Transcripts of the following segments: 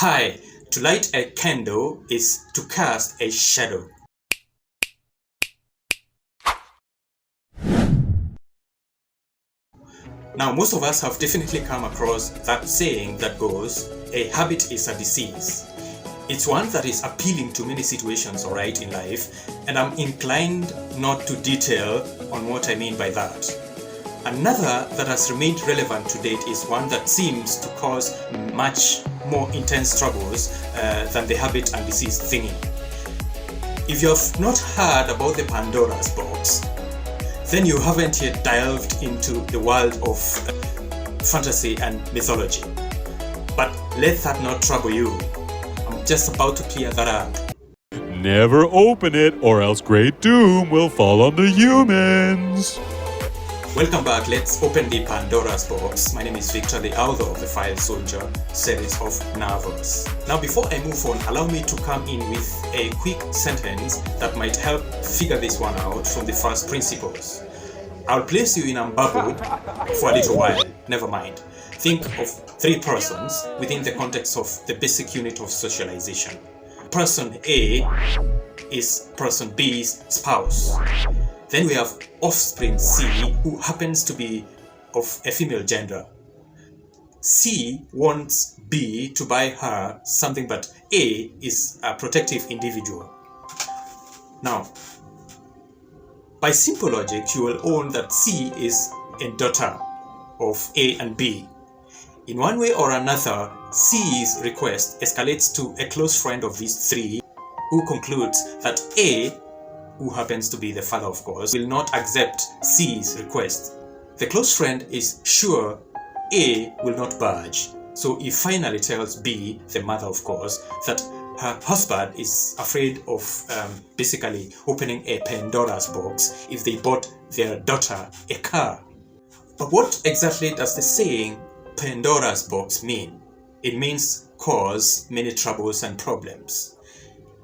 Hi, to light a candle is to cast a shadow. Now, most of us have definitely come across that saying that goes, a habit is a disease. It's one that is appealing to many situations, alright, in life, and I'm inclined not to detail on what I mean by that. Another that has remained relevant to date is one that seems to cause much more intense struggles than the habit and disease thingy. If you have not heard about the Pandora's box, then you haven't yet delved into the world of fantasy and mythology. But let that not trouble you. I'm just about to clear that up. Never open it, or else great doom will fall on the humans. Welcome back. Let's open the Pandora's box. My name is Victor, the author of the File Soldier series of novels. Now, before I move on, allow me to come in with a quick sentence that might help figure this one out from the first principles. I'll place you in a bubble for a little while. Never mind. Think of three persons within the context of the basic unit of socialization. Person A is person B's spouse. Then we have offspring C, who happens to be of a female gender. C wants B to buy her something, but A is a protective individual. Now, by simple logic, you will own that C is a daughter of A and B. In one way or another, C's request escalates to a close friend of these three, who concludes that A, who happens to be the father of course, will not accept C's request. The close friend is sure A will not budge, so he finally tells B, the mother of course, that her husband is afraid of basically opening a Pandora's box if they bought their daughter a car. But what exactly does the saying Pandora's box mean? It means cause many troubles and problems.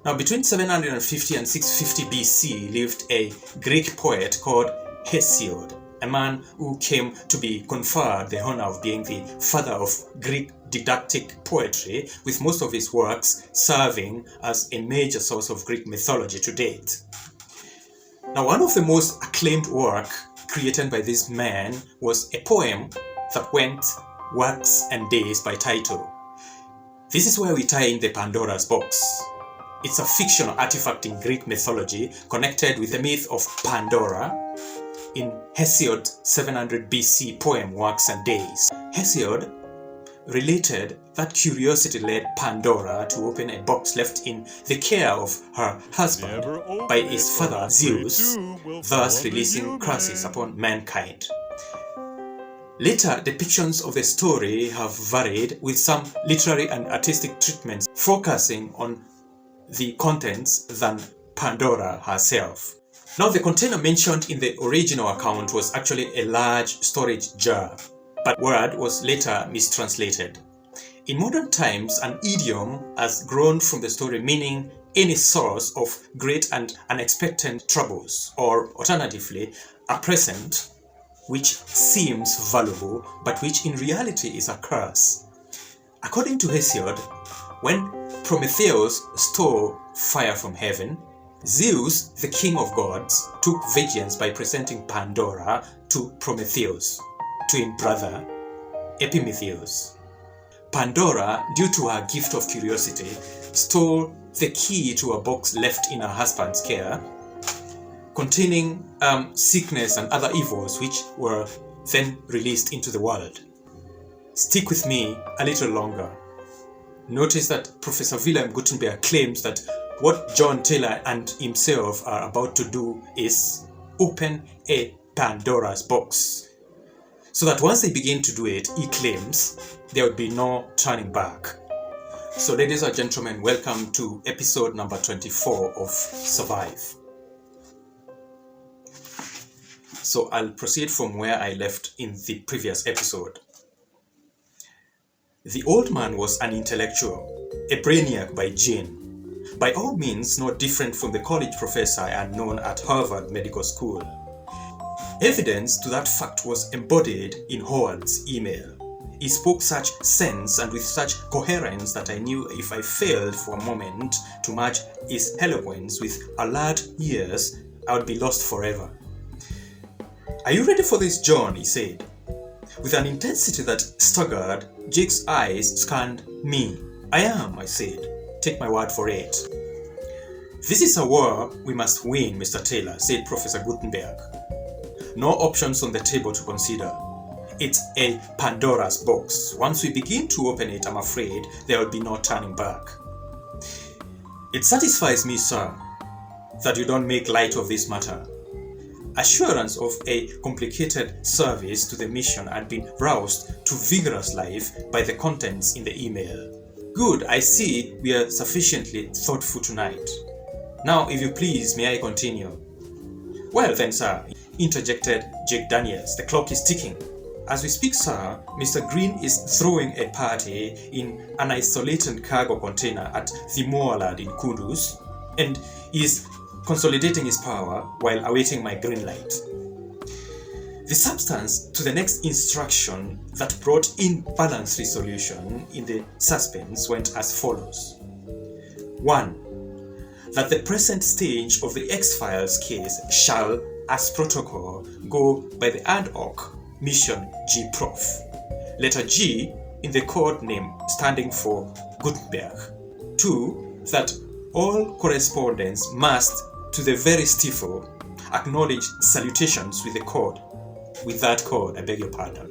Now, between 750 and 650 BC lived a Greek poet called Hesiod, a man who came to be conferred the honor of being the father of Greek didactic poetry, with most of his works serving as a major source of Greek mythology to date. Now, one of the most acclaimed work created by this man was a poem that went Works and Days by title. This is where we tie in the Pandora's box. It's a fictional artifact in Greek mythology connected with the myth of Pandora in Hesiod's 700 BC poem Works and Days. Hesiod related that curiosity led Pandora to open a box left in the care of her husband by his father Zeus, thus releasing curses upon mankind. Later depictions of the story have varied, with some literary and artistic treatments focusing on the contents than Pandora herself. Now, the container mentioned in the original account was actually a large storage jar, but word was later mistranslated. In modern times, an idiom has grown from the story meaning any source of great and unexpected troubles, or alternatively, a present which seems valuable but which in reality is a curse. According to Hesiod, when Prometheus stole fire from heaven, Zeus, the king of gods, took vengeance by presenting Pandora to Prometheus, to his brother Epimetheus. Pandora, due to her gift of curiosity, stole the key to a box left in her husband's care, containing sickness and other evils which were then released into the world. Stick with me a little longer. Notice that Professor Wilhelm Gutenberg claims that what John Taylor and himself are about to do is open a Pandora's box. So that once they begin to do it, he claims there would be no turning back. So ladies and gentlemen, welcome to episode number 24 of Survive. So I'll proceed from where I left in the previous episode. The old man was an intellectual, a brainiac by gene, by all means not different from the college professor I had known at Harvard Medical School. Evidence to that fact was embodied in Howard's email. He spoke such sense and with such coherence that I knew if I failed for a moment to match his eloquence with alert ears, I would be lost forever. "Are you ready for this, John?" he said. With an intensity that staggered, Jake's eyes scanned me. "I am," I said. "Take my word for it." "This is a war we must win, Mr. Taylor," said Professor Gutenberg. "No options on the table to consider. It's a Pandora's box. Once we begin to open it, I'm afraid there will be no turning back." "It satisfies me, sir, that you don't make light of this matter." Assurance of a complicated service to the mission had been roused to vigorous life by the contents in the email. "Good, I see we are sufficiently thoughtful tonight. Now, if you please, may I continue?" "Well then, sir," interjected Jake Daniels, "the clock is ticking. As we speak, sir, Mr. Green is throwing a party in an isolated cargo container at the moorland in Kudus, and is consolidating his power while awaiting my green light." The substance to the next instruction that brought in balanced resolution in the suspense went as follows. 1. That the present stage of the X-Files case shall, as protocol, go by the ad hoc Mission G-Prof. Letter G in the code name standing for Gutenberg. 2. That all correspondence must, to the very stifle, acknowledge salutations with the code. With that code, I beg your pardon.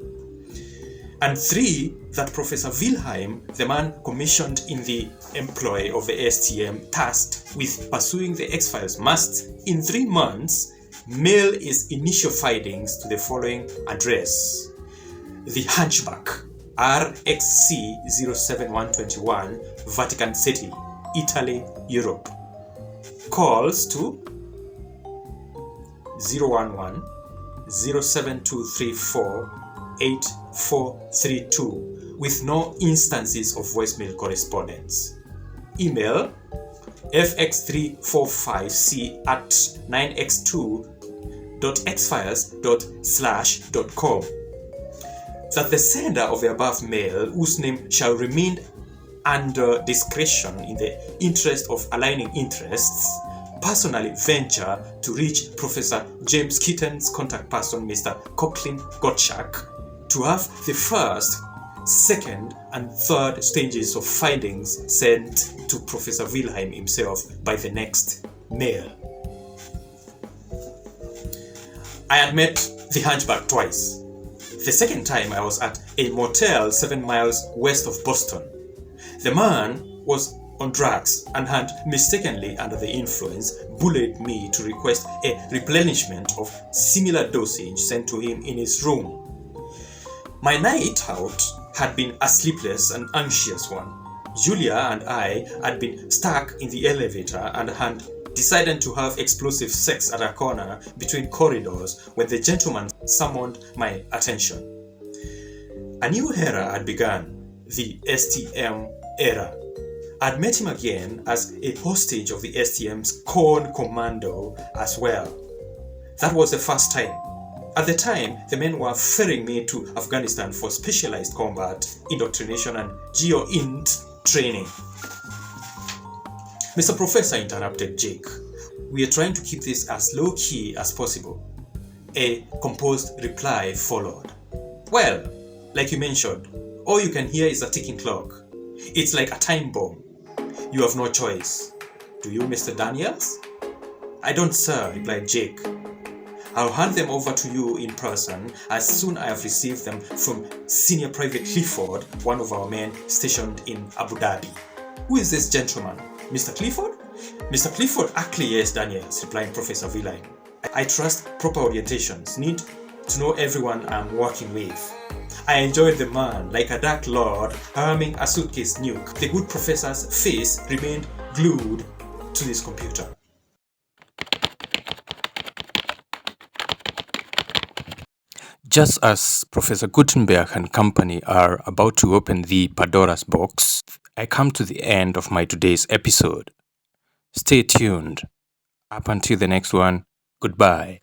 And 3. That Professor Wilhelm, the man commissioned in the employ of the STM tasked with pursuing the X-Files, must, in 3 months, mail his initial findings to the following address: The Hunchback, RXC 07121, Vatican City, Italy, Europe. Calls to 011 07234 8432 with no instances of voicemail correspondence. Email fx345c@9x2.xfiles.com. That the sender of the above mail, whose name shall remain under discretion in the interest of aligning interests, personally venture to reach Professor James Kitten's contact person, Mr. Coughlin Gottschalk, to have the first, second, and third stages of findings sent to Professor Wilhelm himself by the next mail. I had met the Hunchback twice. The second time I was at a motel 7 miles west of Boston. The man was on drugs and had mistakenly, under the influence, bullied me to request a replenishment of similar dosage sent to him in his room. My night out had been a sleepless and anxious one. Julia and I had been stuck in the elevator and had decided to have explosive sex at a corner between corridors when the gentleman summoned my attention. A new era had begun, the STM era. I'd met him again as a hostage of the STM's Corn Commando as well. That was the first time. At the time, the men were ferrying me to Afghanistan for specialized combat, indoctrination, and geo-int training. "Mr. Professor," interrupted Jake, "we are trying to keep this as low-key as possible." A composed reply followed. "Well, like you mentioned, all you can hear is a ticking clock. It's like a time bomb. You have no choice. Do you, Mr. Daniels?" "I don't, sir," replied Jake. "I'll hand them over to you in person as soon as I have received them from Senior Private Clifford, one of our men stationed in Abu Dhabi." "Who is this gentleman? Mr. Clifford?" "Mr. Clifford, actually, yes, Daniels," replied Professor Wilhelm. "I trust proper orientations. Need to know everyone I'm working with. I enjoyed the man, like a dark lord arming a suitcase nuke." The good professor's face remained glued to his computer. Just as Professor Gutenberg and company are about to open the Pandora's box, I come to the end of my today's episode. Stay tuned. Up until the next one, goodbye.